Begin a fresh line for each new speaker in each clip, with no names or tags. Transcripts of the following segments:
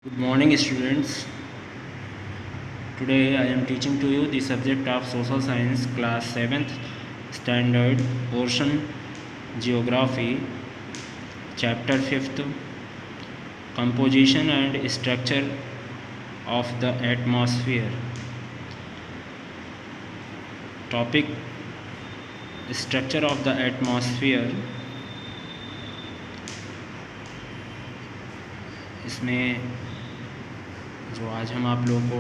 Good morning, students. Today I am teaching to you the subject of Social Science, class 7th standard, portion Geography, chapter 5th, Composition and Structure of the Atmosphere. Topic: Structure of the Atmosphere. इसमें जो आज हम आप लोगों को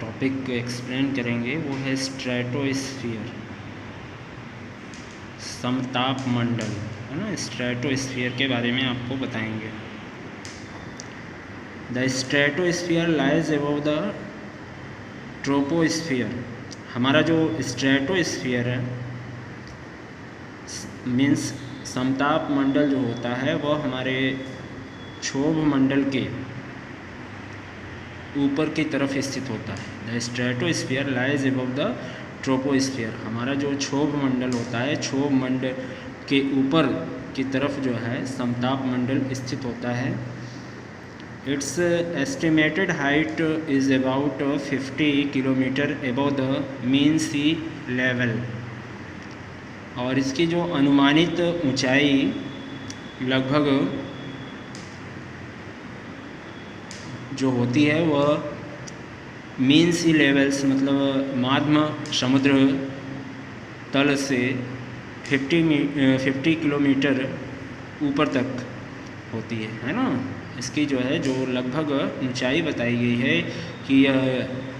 topic explain करेंगे वो है स्ट्रेटोस्फीयर, समताप मंडल, है ना। स्ट्रेटोस्फीयर के बारे में आपको बताएंगे। The stratosphere lies above the troposphere. हमारा जो स्ट्रेटोस्फीयर है मीन्स समताप मंडल जो होता है वह हमारे क्षोभ मंडल के ऊपर की तरफ स्थित होता है। The stratosphere lies above the troposphere. हमारा जो क्षोभ मंडल होता है, क्षोभ मंडल के ऊपर की तरफ जो है समताप मंडल स्थित होता है। Its estimated height is about 50 kilometre above the mean sea level. और इसकी जो अनुमानित ऊंचाई लगभग जो होती है वह मीन सी लेवल्स मतलब माध्य समुद्र तल से 50 किलोमीटर ऊपर तक होती है ना। इसकी जो है जो लगभग ऊंचाई बताई गई है कि यह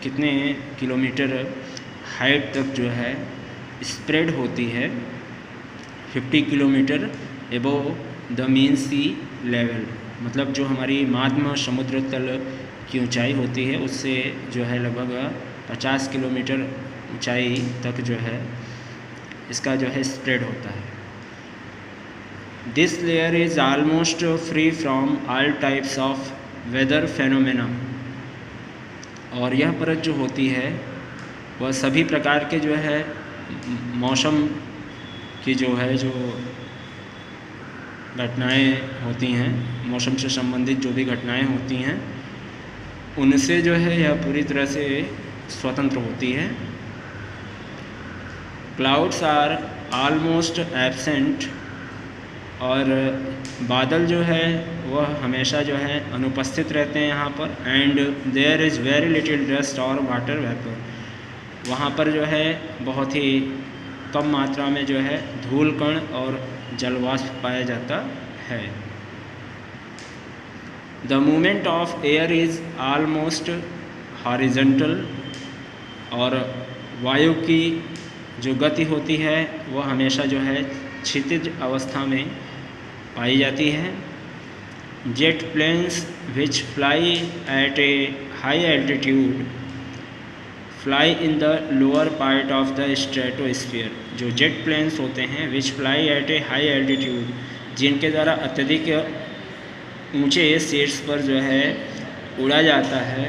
कितने किलोमीटर हाइट तक जो है स्प्रेड होती है, 50 kilometre above the mean sea level. मतलब जो हमारी माध्य समुद्र तल की ऊंचाई होती है उससे जो है लगभग 50 किलोमीटर ऊंचाई तक जो है इसका जो है स्प्रेड होता है। This layer is almost free from all types of weather phenomena. और यह परत जो होती है वह सभी प्रकार के जो है मौसम की जो घटनाएं होती हैं, मौसम से संबंधित जो भी घटनाएं होती हैं उनसे जो है यह पूरी तरह से स्वतंत्र होती है। Clouds are almost absent. और बादल जो है वह हमेशा जो है अनुपस्थित रहते हैं यहाँ पर। And there is very little dust और वाटर वेपर। वहाँ पर जो है बहुत ही कम मात्रा में जो है धूल कण और जलवाष्प पाया जाता है। The movement of air is almost horizontal. और वायु की जो गति होती है वह हमेशा जो है क्षितिज अवस्था में पाई जाती है। Jet planes which fly at a high altitude fly in the lower part of the stratosphere. जो जेट प्लेन्स होते हैं which fly at a high altitude, जिनके द्वारा अत्यधिक ऊंचे शीर्ष पर जो है उड़ा जाता है,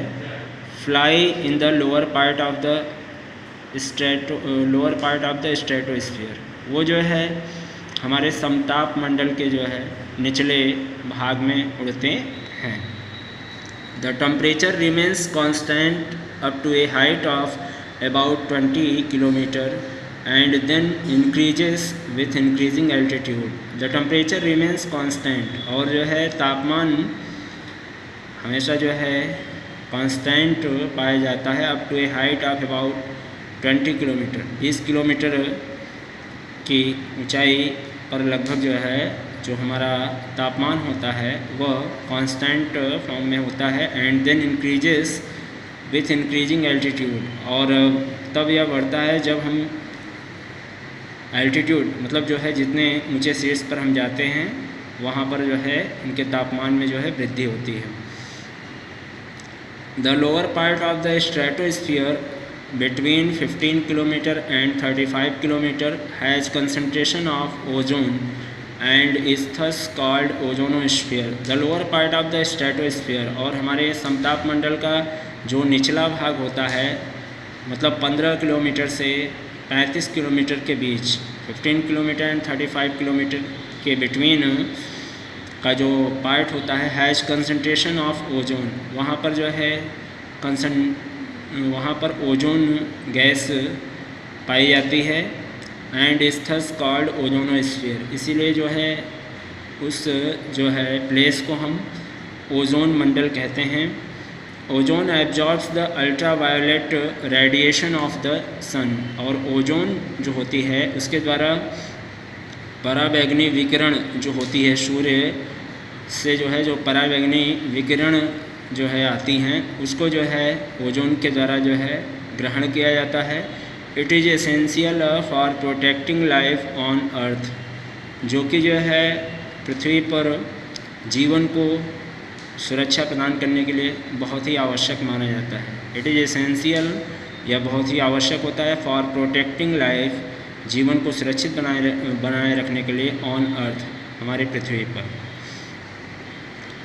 fly in the lower part of the stratosphere. वो जो है हमारे समताप मंडल के जो है निचले भाग में उड़ते हैं। The temperature remains constant up to a height of about 20 kilometer and then increases with increasing altitude. The temperature remains constant। और जो है तापमान हमेशा जो है कांस्टेंट पाया जाता है up to a height of about 20 kilometre, 20 kilometre की ऊंचाई पर लगभग जो है जो हमारा तापमान होता है वह कांस्टेंट फॉर्म में होता है। And then increases with increasing altitude. और तब यह बढ़ता है जब हम एल्टीट्यूड मतलब जो है जितने ऊंचे शीर्ष पर हम जाते हैं वहाँ पर जो है इनके तापमान में जो है वृद्धि होती है। The lower part of the stratosphere between 15 kilometre and 35 kilometre has concentration of ozone and is thus called ozonosphere. The lower part of the stratosphere. और हमारे समताप मंडल का जो निचला भाग होता है मतलब 15 किलोमीटर से 35 किलोमीटर के बीच, 15 किलोमीटर एंड 35 किलोमीटर के बिटवीन का जो पार्ट होता है हैज़ कंसंट्रेशन ऑफ ओजोन, वहाँ पर जो है वहाँ पर ओजोन गैस पाई जाती है। And is thus called ozonosphere, इसीलिए जो है उस जो है प्लेस को हम ओजोन मंडल कहते हैं। Ozone absorbs the ultraviolet radiation of the sun, और ओजोन जो होती है उसके द्वारा पराबैंगनी विकिरण जो होती है सूर्य से जो है जो पराबैंगनी विकिरण जो है आती हैं उसको जो है ओजोन के द्वारा जो है ग्रहण किया जाता है। It is essential for protecting life on earth, जो कि जो है पृथ्वी पर जीवन को सुरक्षा प्रदान करने के लिए बहुत ही आवश्यक माना जाता है। इट इज़ एसेंशियल, यह बहुत ही आवश्यक होता है फॉर प्रोटेक्टिंग लाइफ, जीवन को सुरक्षित बनाए रखने के लिए ऑन अर्थ, हमारी पृथ्वी पर।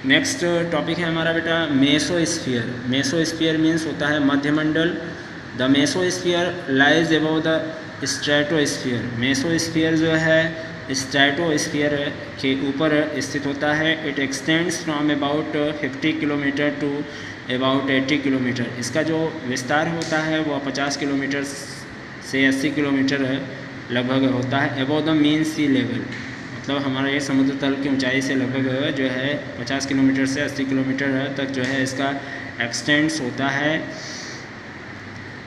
नेक्स्ट टॉपिक है हमारा बेटा मेसोस्फीयर। मेसोस्फीयर मीन्स होता है मध्यमंडल। The mesosphere lies above the stratosphere, mesosphere जो है स्ट्रेटोस्फीयर के ऊपर स्थित होता है। It extends from about 50 kilometre to about 80 kilometre, इसका जो विस्तार होता है वह 50 किलोमीटर से 80 किलोमीटर लगभग होता है। Above the mean sea level, मतलब हमारे ये समुद्र तल की ऊंचाई से लगभग जो है 50 किलोमीटर से 80 किलोमीटर तक जो है इसका एक्सटेंड्स होता है।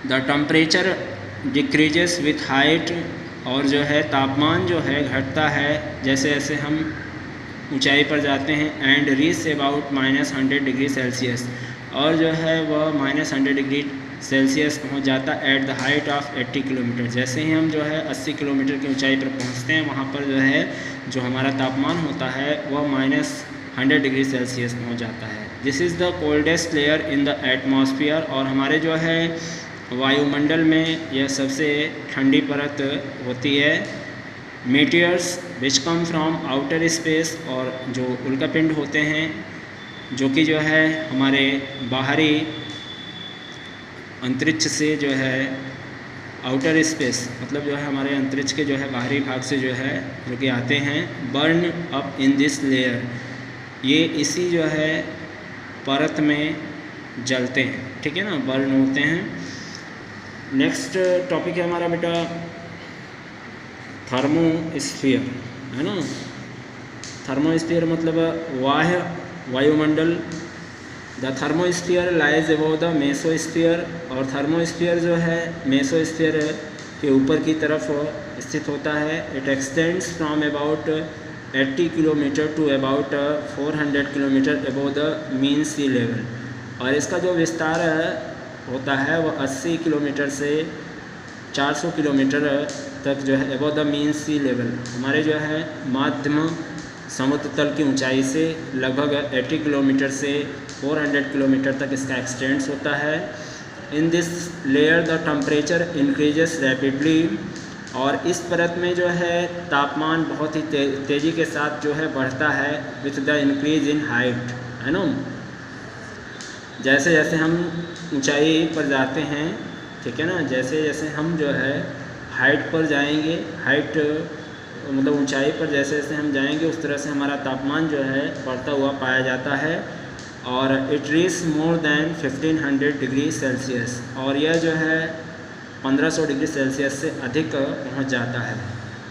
The temperature decreases with height, और जो है तापमान जो है घटता है जैसे जैसे हम ऊंचाई पर जाते हैं। And reach about -100 degree Celsius, और जो है वह -100 डिग्री सेल्सियस पहुंच जाता at the height of 80 kilometre. जैसे ही हम जो है 80 किलोमीटर की ऊंचाई पर पहुंचते हैं वहां पर जो है जो हमारा तापमान होता है वह -100 डिग्री सेल्सियस पहुंच जाता है। This is the coldest layer in the atmosphere, और हमारे जो है वायुमंडल में यह सबसे ठंडी परत होती है। मीटियर्स विच कम फ्रॉम आउटर स्पेस, और जो उल्कापिंड होते हैं जो कि जो है हमारे बाहरी अंतरिक्ष से जो है आउटर स्पेस, मतलब जो है हमारे अंतरिक्ष के जो है बाहरी भाग से जो है जो कि आते हैं। Burn up in this layer, ये इसी जो है परत में जलते हैं, ठीक है ना, बर्न होते हैं। नेक्स्ट टॉपिक है हमारा बेटा थर्मोस्फीयर, है ना। थर्मोस्फीयर मतलब वायुमंडल। The thermosphere lies above the mesosphere, और थर्मोस्फीयर जो है मेसोस्फीयर के ऊपर की तरफ स्थित होता है। It extends from about 80 kilometre to about 400 kilometre above the mean sea level, और इसका जो विस्तार होता है वह 80 किलोमीटर से 400 किलोमीटर तक जो है above the mean sea level, हमारे जो है माध्यम समुद्र तल की ऊंचाई से लगभग 80 किलोमीटर से 400 किलोमीटर तक इसका एक्सटेंड्स होता है। In this layer the temperature increases rapidly, और इस परत में जो है तापमान बहुत ही तेज़ी के साथ जो है बढ़ता है with the increase in height, है ना। जैसे जैसे हम ऊंचाई पर जाते हैं, ठीक है ना, जैसे जैसे हम जो है हाइट पर जाएंगे, हाइट मतलब ऊंचाई पर जैसे जैसे हम जाएंगे उस तरह से हमारा तापमान जो है बढ़ता हुआ पाया जाता है। और it reach more than 1500 degree Celsius, और यह जो है 1500 डिग्री सेल्सियस से अधिक पहुंच जाता है।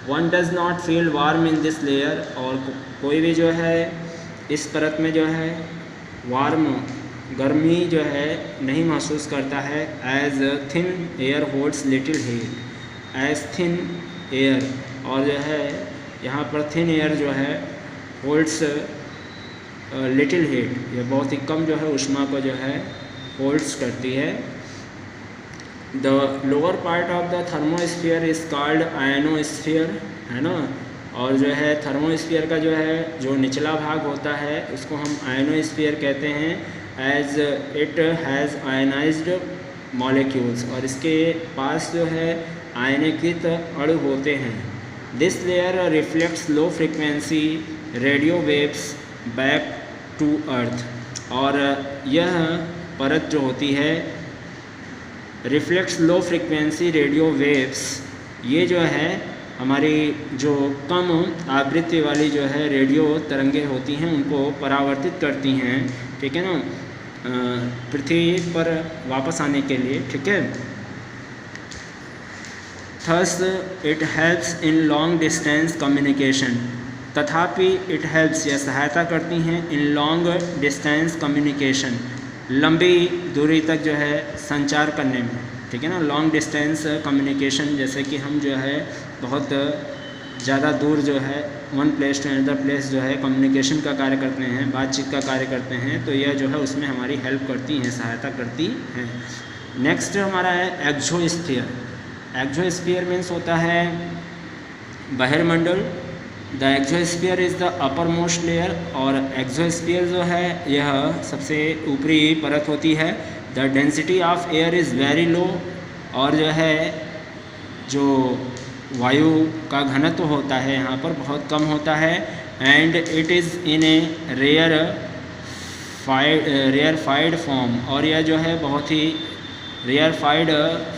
One does not feel warm in this layer, और कोई भी जो है इस परत में जो है वार्म गर्मी जो है नहीं महसूस करता है। As thin air holds little heat, as thin air, और जो है यहाँ पर थिन एयर जो है होल्ड्स लिटिल हीट, ये बहुत ही कम जो है उष्मा को जो है होल्ड्स करती है। The lower part of the thermosphere is called ionosphere, है ना। और जो है थर्मोस्फीयर का जो है जो निचला भाग होता है उसको हम आयनोस्फीयर कहते हैं। As it has ionised molecules, और इसके पास जो है आयनीकृत अणु होते हैं। This layer reflects low frequency radio waves back to earth, और यह परत जो होती है reflects low frequency radio waves, ये जो है हमारी जो कम आवृत्ति वाली जो है रेडियो तरंगे होती हैं उनको परावर्तित करती हैं, ठीक है ना, पृथ्वी पर वापस आने के लिए, ठीक है। Thus it helps in long distance communication, तथापि इट हेल्प्स यह सहायता करती हैं इन लॉन्ग डिस्टेंस कम्युनिकेशन, लंबी दूरी तक जो है संचार करने में, ठीक है ना। लॉन्ग डिस्टेंस कम्युनिकेशन जैसे कि हम जो है बहुत ज़्यादा दूर जो है one place to another place जो है कम्युनिकेशन का कार्य करते हैं, बातचीत का कार्य करते हैं, तो यह जो है उसमें हमारी हेल्प करती हैं, सहायता करती हैं। नेक्स्ट हमारा है एक्सोस्फीयर। एक्सोस्फीयर मीन्स होता है बहिर्मंडल। The exosphere is the upper most layer, और एक्सोस्फीयर जो है यह सबसे ऊपरी परत होती है। The density of air is very low, और जो है जो वायु का घनत्व होता है यहाँ पर बहुत कम होता है। And it is in a rarefied form, और यह जो है बहुत ही रेयरफाइड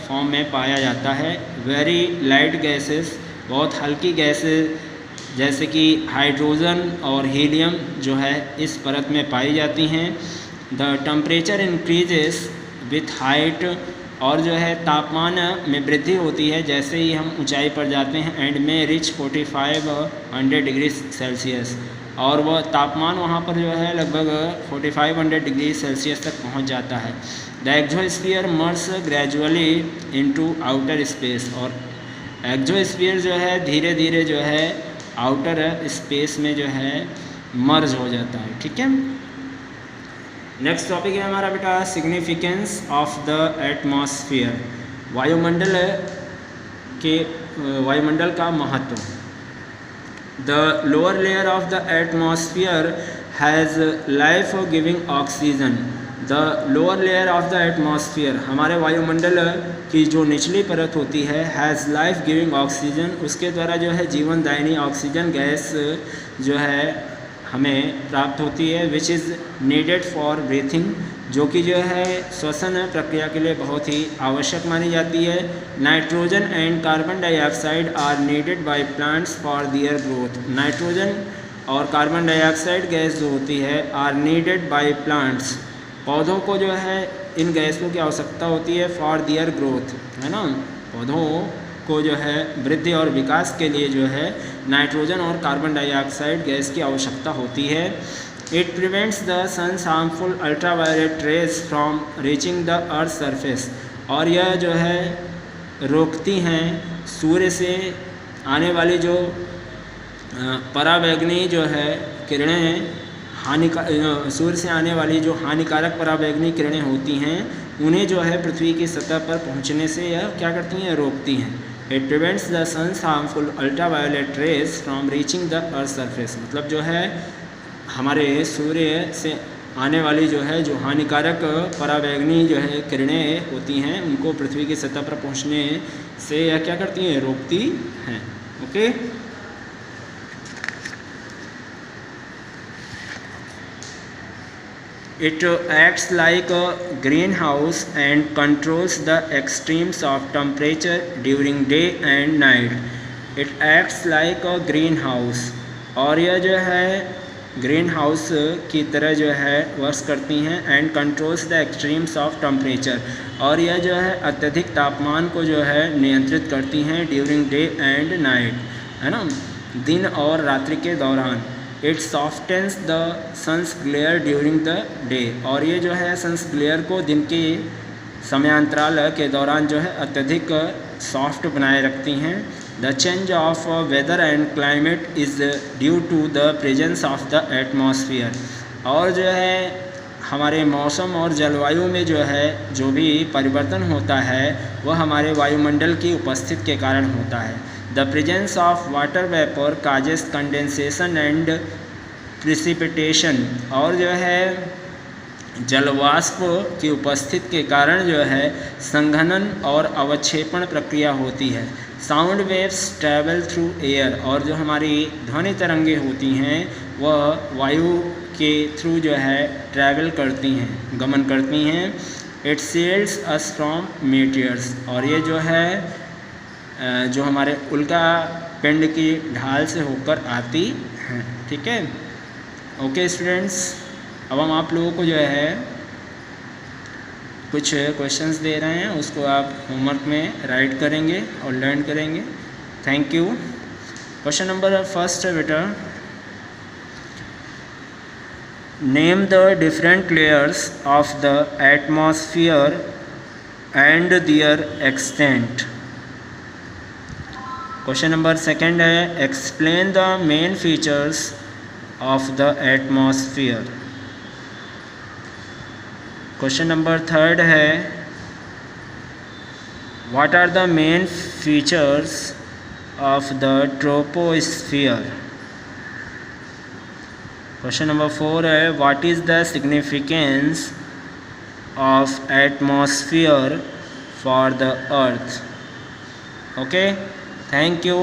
फॉर्म में पाया जाता है। वेरी लाइट गैसेस, बहुत हल्की गैसेस जैसे कि हाइड्रोजन और हीलियम जो है इस परत में पाई जाती हैं। The temperature increases with height, और जो है तापमान में वृद्धि होती है जैसे ही हम ऊंचाई पर जाते हैं। एंड में रिच 4500 डिग्री सेल्सियस, और वह तापमान वहाँ पर जो है लगभग 4500 डिग्री सेल्सियस तक पहुँच जाता है। The exosphere merge gradually into outer space, और एक्सोस्फीयर जो है धीरे धीरे जो है आउटर स्पेस में जो है मर्ज हो जाता है, ठीक है। नेक्स्ट टॉपिक है हमारा बेटा सिग्निफिकेंस ऑफ द एटमॉस्फेयर। वायुमंडल का महत्व। The lower layer of the atmosphere has life giving oxygen. The lower layer of the atmosphere, हमारे वायुमंडल की जो निचली परत होती है, हैज़ लाइफ गिविंग ऑक्सीजन, उसके द्वारा जो है जीवनदायिनी ऑक्सीजन गैस जो है हमें प्राप्त होती है। Which is needed for breathing, जो कि जो है श्वसन प्रक्रिया के लिए बहुत ही आवश्यक मानी जाती है। Nitrogen and carbon dioxide are needed by plants for their growth. Nitrogen और कार्बन डाइऑक्साइड गैस जो होती है आर नीडेड बाय प्लांट्स, पौधों को जो है इन गैसों की आवश्यकता होती है फॉर देयर ग्रोथ, है ना। पौधों को जो है वृद्धि और विकास के लिए जो है नाइट्रोजन और कार्बन डाइऑक्साइड गैस की आवश्यकता होती है। It prevents the sun's harmful ultraviolet rays from reaching the earth surface, और यह जो है रोकती हैं सूर्य से आने वाली जो पराबैंगनी जो है किरणें, सूर्य से आने वाली जो हानिकारक पराबैंगनी किरणें होती हैं उन्हें जो है पृथ्वी की सतह पर पहुंचने से यह क्या करती हैं, रोकती हैं। It prevents the sun's harmful ultraviolet rays from reaching the earth surface, मतलब जो है हमारे सूर्य से आने वाली जो है जो हानिकारक पराबैंगनी जो है किरणें होती हैं उनको पृथ्वी की सतह पर पहुंचने से यह क्या करती हैं, रोकती हैं। Okay, It acts like a greenhouse and controls the extremes of temperature during day and night. It acts like a greenhouse, और यह जो है ग्रीन हाउस की तरह जो है वर्क करती हैं। And controls the extremes of temperature, और यह जो है अत्यधिक तापमान को जो है नियंत्रित करती हैं ड्यूरिंग डे एंड नाइट, है ना, दिन और रात्रि के दौरान। It softens the sun's glare during the day, और ये जो है सन्स ग्लेयर को दिन के समयांतराल के दौरान जो है अत्यधिक सॉफ्ट बनाए रखती हैं। The change of weather and climate is due to the presence of the atmosphere, और जो है हमारे मौसम और जलवायु में जो है जो भी परिवर्तन होता है वह हमारे वायुमंडल की उपस्थिति के कारण होता है। The presence of water vapour causes condensation and precipitation, और जो है जलवाष्प की उपस्थिति के कारण जो है संघनन और अवक्षेपण प्रक्रिया होती है। Sound waves travel through air, और जो हमारी ध्वनि तरंगे होती हैं वह वायु के थ्रू जो है ट्रैवल करती हैं, गमन करती हैं। इट शील्ड्स अस फ्रॉम मीटियर्स, और ये जो है जो हमारे उल्का पिंड की ढाल से होकर आती हैं। ठीक है, ओके स्टूडेंट्स, अब हम आप लोगों को जो है कुछ क्वेश्चंस दे रहे हैं, उसको आप होमवर्क में राइट करेंगे और लर्न करेंगे। Thank you. Question number first है बेटा, name the different layers of the atmosphere and their extent. Question number second है, explain the main features of the atmosphere. Question number third है, what are the main features of the troposphere. Question number four है, what is the significance of atmosphere for the earth. Okay, thank you.